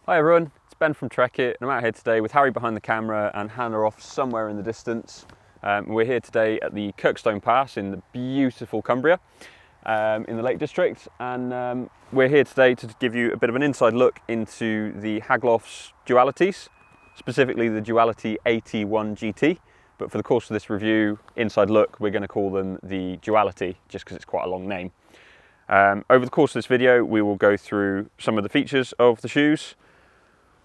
Hi everyone, it's Ben from Trek It, and I'm out here today with Harry behind the camera and Hannah off somewhere in the distance. We're here today at the Kirkstone Pass in the beautiful Cumbria in the Lake District, and we're here today to give you a bit of an inside look into the Haglof's dualities, specifically the Duality AT1 GT. But for the course of this review, inside look, we're going to call them the Duality just because it's quite a long name. Over the course of this video, we will go through some of the features of the shoes,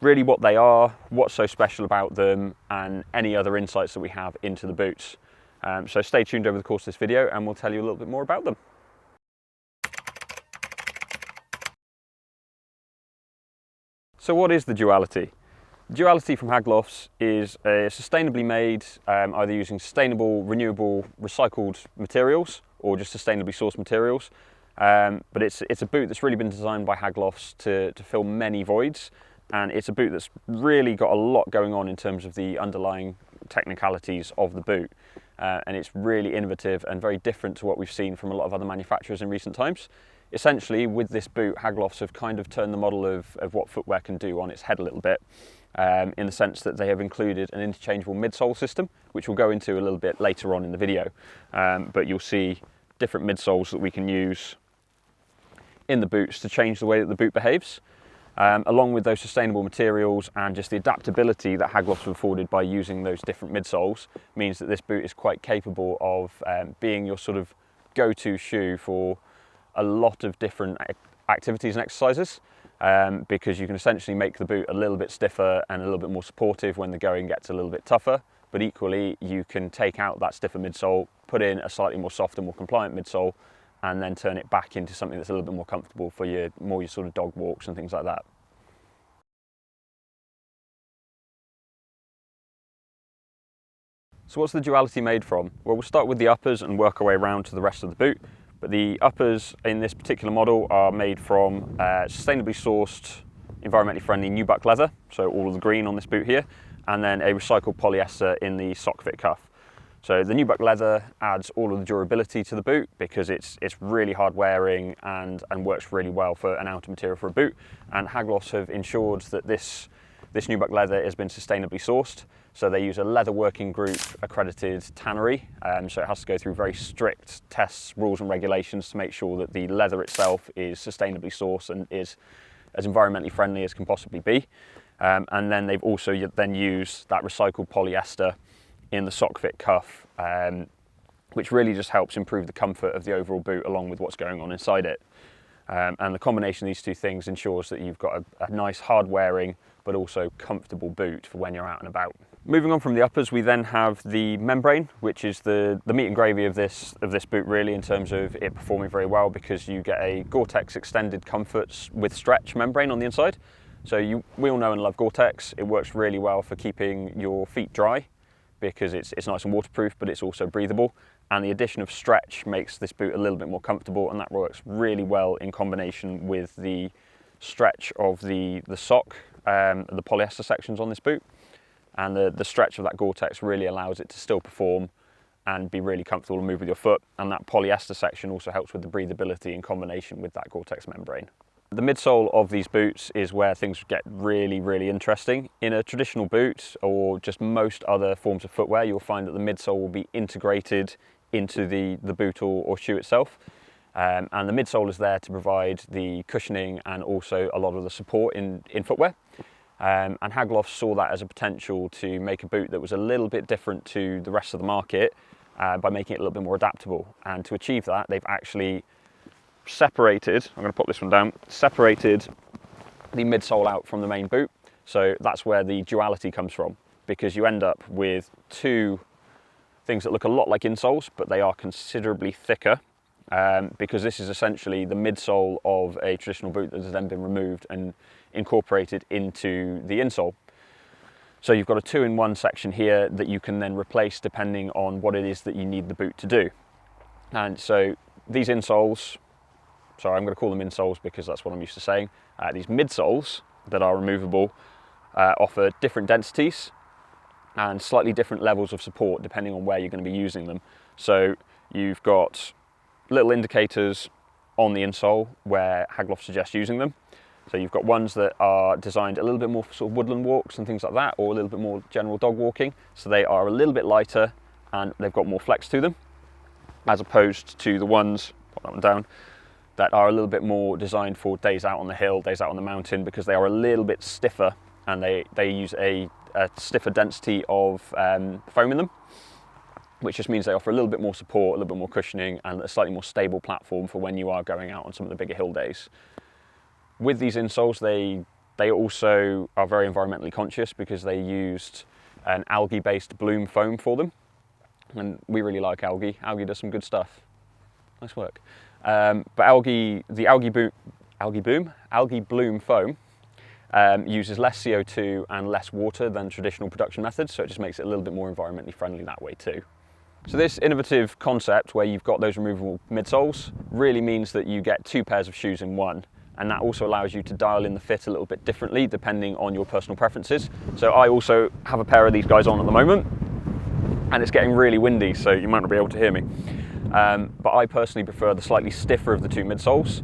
really what they are, what's so special about them, and any other insights that we have into the boots. So stay tuned over the course of this video and we'll tell you a little bit more about them. So what is the Duality? Duality from Haglofs is a sustainably made, either using sustainable, renewable, recycled materials or just sustainably sourced materials. But it's a boot that's really been designed by Haglofs to fill many voids, and it's a boot that's really got a lot going on in terms of the underlying technicalities of the boot. And it's really innovative and very different to what we've seen from a lot of other manufacturers in recent times. Essentially, with this boot, Haglofs have kind of turned the model of what footwear can do on its head a little bit, in the sense that they have included an interchangeable midsole system, which we'll go into a little bit later on in the video. But you'll see different midsoles that we can use in the boots to change the way that the boot behaves. Along with those sustainable materials and just the adaptability that Haglofs have afforded by using those different midsoles means that this boot is quite capable of being your sort of go-to shoe for a lot of different activities and exercises, because you can essentially make the boot a little bit stiffer and a little bit more supportive when the going gets a little bit tougher, but equally you can take out that stiffer midsole, put in a slightly more softer, more compliant midsole, and then turn it back into something that's a little bit more comfortable for your sort of dog walks and things like that. So what's the Duality made from? Well, we'll start with the uppers and work our way around to the rest of the boot. But the uppers in this particular model are made from sustainably sourced, environmentally friendly nubuck leather, so all of the green on this boot here, and then a recycled polyester in the sock fit cuff. So the nubuck leather adds all of the durability to the boot because it's really hard wearing and works really well for an outer material for a boot. And Haglofs have ensured that this nubuck leather has been sustainably sourced. So they use a leather working group accredited tannery. So it has to go through very strict tests, rules and regulations to make sure that the leather itself is sustainably sourced and is as environmentally friendly as can possibly be. And then they've also then used that recycled polyester in the sock fit cuff, which really just helps improve the comfort of the overall boot along with what's going on inside it. And the combination of these two things ensures that you've got a nice hard wearing but also comfortable boot for when you're out and about. Moving on from the uppers, we then have the membrane, which is the meat and gravy of this boot really, in terms of it performing very well, because you get a Gore-Tex extended comforts with stretch membrane on the inside. So we all know and love Gore-Tex. It works really well for keeping your feet dry because it's nice and waterproof, but it's also breathable. And the addition of stretch makes this boot a little bit more comfortable, and that works really well in combination with the stretch of the sock, the polyester sections on this boot. And the stretch of that Gore-Tex really allows it to still perform and be really comfortable to move with your foot. And that polyester section also helps with the breathability in combination with that Gore-Tex membrane. The midsole of these boots is where things get really, really interesting. In a traditional boot or just most other forms of footwear, you'll find that the midsole will be integrated into the boot or shoe itself. And the midsole is there to provide the cushioning and also a lot of the support in footwear. And Haglofs saw that as a potential to make a boot that was a little bit different to the rest of the market by making it a little bit more adaptable. And to achieve that, they've actually separated, I'm going to put this one down, separated the midsole out from the main boot. So that's where the Duality comes from, because you end up with two things that look a lot like insoles, but they are considerably thicker, because this is essentially the midsole of a traditional boot that has then been removed and incorporated into the insole. So you've got a 2-in-1 section here that you can then replace depending on what it is that you need the boot to do. And so these insoles, sorry, I'm going to call them insoles because that's what I'm used to saying. These midsoles that are removable offer different densities and slightly different levels of support depending on where you're going to be using them. So you've got little indicators on the insole where Haglofs suggests using them. So you've got ones that are designed a little bit more for sort of woodland walks and things like that, or a little bit more general dog walking. So they are a little bit lighter and they've got more flex to them, as opposed to the ones, put that one down, that are a little bit more designed for days out on the hill, days out on the mountain, because they are a little bit stiffer and they use a stiffer density of foam in them, which just means they offer a little bit more support, a little bit more cushioning, and a slightly more stable platform for when you are going out on some of the bigger hill days. With these insoles, they also are very environmentally conscious because they used an algae-based bloom foam for them. And we really like algae. Algae does some good stuff. Nice work. But the algae bloom foam uses less CO2 and less water than traditional production methods, so it just makes it a little bit more environmentally friendly that way too. So this innovative concept where you've got those removable midsoles really means that you get 2 pairs of shoes in one. And that also allows you to dial in the fit a little bit differently depending on your personal preferences. So I also have a pair of these guys on at the moment, and it's getting really windy, so you might not be able to hear me. But I personally prefer the slightly stiffer of the 2 midsoles,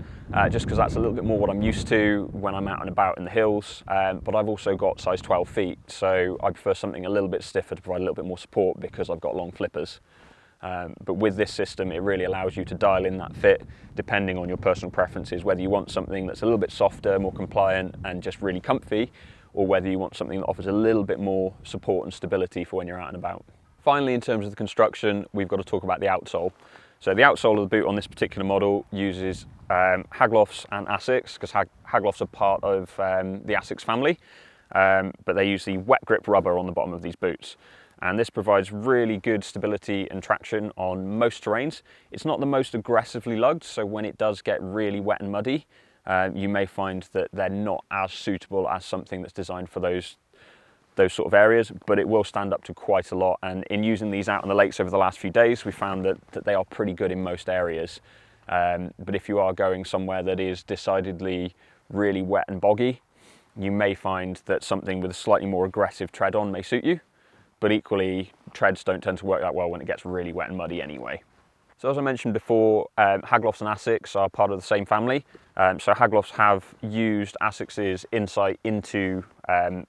just because that's a little bit more what I'm used to when I'm out and about in the hills. But I've also got size 12 feet, so I prefer something a little bit stiffer to provide a little bit more support because I've got long flippers. But with this system, it really allows you to dial in that fit depending on your personal preferences, whether you want something that's a little bit softer, more compliant and just really comfy, or whether you want something that offers a little bit more support and stability for when you're out and about. Finally, in terms of the construction, we've got to talk about the outsole. So the outsole of the boot on this particular model uses Haglofs and Asics, because Haglofs are part of the Asics family, but they use the wet grip rubber on the bottom of these boots. And this provides really good stability and traction on most terrains. It's not the most aggressively lugged, so when it does get really wet and muddy, you may find that they're not as suitable as something that's designed for those sort of areas, but it will stand up to quite a lot. And in using these out on the lakes over the last few days, we found that they are pretty good in most areas. But if you are going somewhere that is decidedly really wet and boggy, you may find that something with a slightly more aggressive tread on may suit you. But equally, treads don't tend to work that well when it gets really wet and muddy anyway. So as I mentioned before, Haglofs and Asics are part of the same family. So Haglofs have used Asics' insight into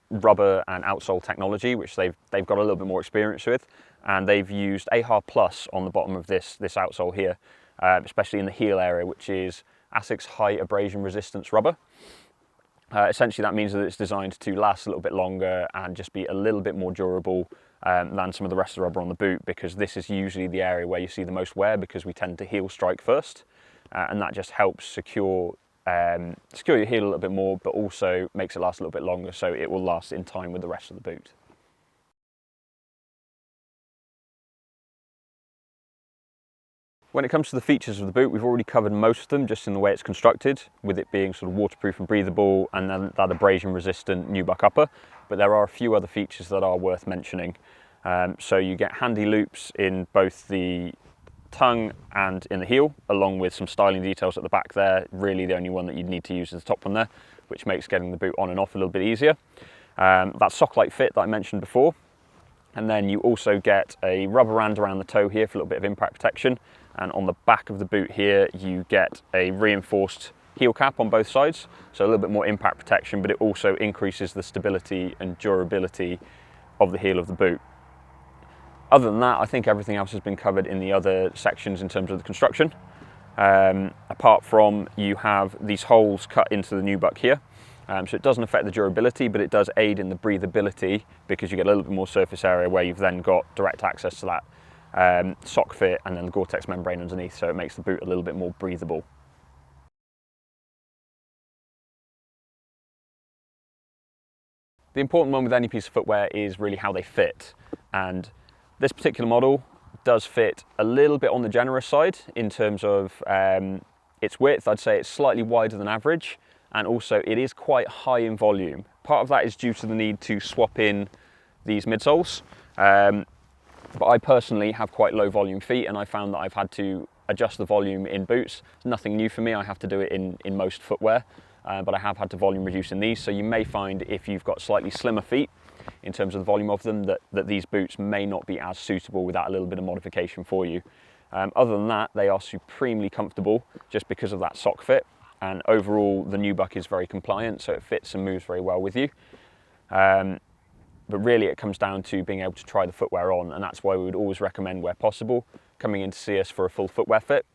rubber and outsole technology, which they've got a little bit more experience with. And they've used AHA Plus on the bottom of this outsole here, especially in the heel area, which is Asics High Abrasion Resistance rubber. Essentially that means that it's designed to last a little bit longer and just be a little bit more durable than some of the rest of the rubber on the boot, because this is usually the area where you see the most wear, because we tend to heel strike first, and that just helps secure your heel a little bit more, but also makes it last a little bit longer, so it will last in time with the rest of the boot. When it comes to the features of the boot, we've already covered most of them just in the way it's constructed, with it being sort of waterproof and breathable, and then that abrasion resistant nubuck upper. But there are a few other features that are worth mentioning. So you get handy loops in both the tongue and in the heel, along with some styling details at the back there. Really the only one that you'd need to use is the top one there, which makes getting the boot on and off a little bit easier. That sock-like fit that I mentioned before. And then you also get a rubber band around the toe here for a little bit of impact protection. And on the back of the boot here, you get a reinforced heel cap on both sides, so a little bit more impact protection, but it also increases the stability and durability of the heel of the boot. Other than that, I think everything else has been covered in the other sections in terms of the construction. Apart from, you have these holes cut into the nubuck here, so it doesn't affect the durability, but it does aid in the breathability, because you get a little bit more surface area where you've then got direct access to that sock fit and then the Gore-Tex membrane underneath, so it makes the boot a little bit more breathable. The important one with any piece of footwear is really how they fit, and this particular model does fit a little bit on the generous side in terms of its width. I'd say it's slightly wider than average, and also it is quite high in volume. Part of that is due to the need to swap in these midsoles. But I personally have quite low volume feet, and I found that I've had to adjust the volume in boots. It's nothing new for me, I have to do it in most footwear, but I have had to volume reduce in these. So you may find if you've got slightly slimmer feet in terms of the volume of them, that these boots may not be as suitable without a little bit of modification for you. Other than that, they are supremely comfortable just because of that sock fit. and overall the Nubuck is very compliant, so it fits and moves very well with you. But really it comes down to being able to try the footwear on, and that's why we would always recommend, where possible, coming in to see us for a full footwear fit,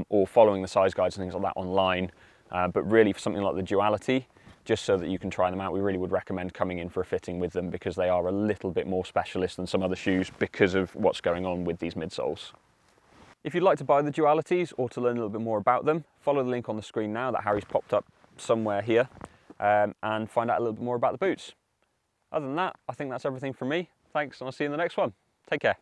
or following the size guides and things like that online. But really for something like the Duality, just so that you can try them out, we really would recommend coming in for a fitting with them, because they are a little bit more specialist than some other shoes because of what's going on with these midsoles. If you'd like to buy the Dualities or to learn a little bit more about them, follow the link on the screen now that Harry's popped up somewhere here, and find out a little bit more about the boots. Other than that, I think that's everything from me. Thanks, and I'll see you in the next one. Take care.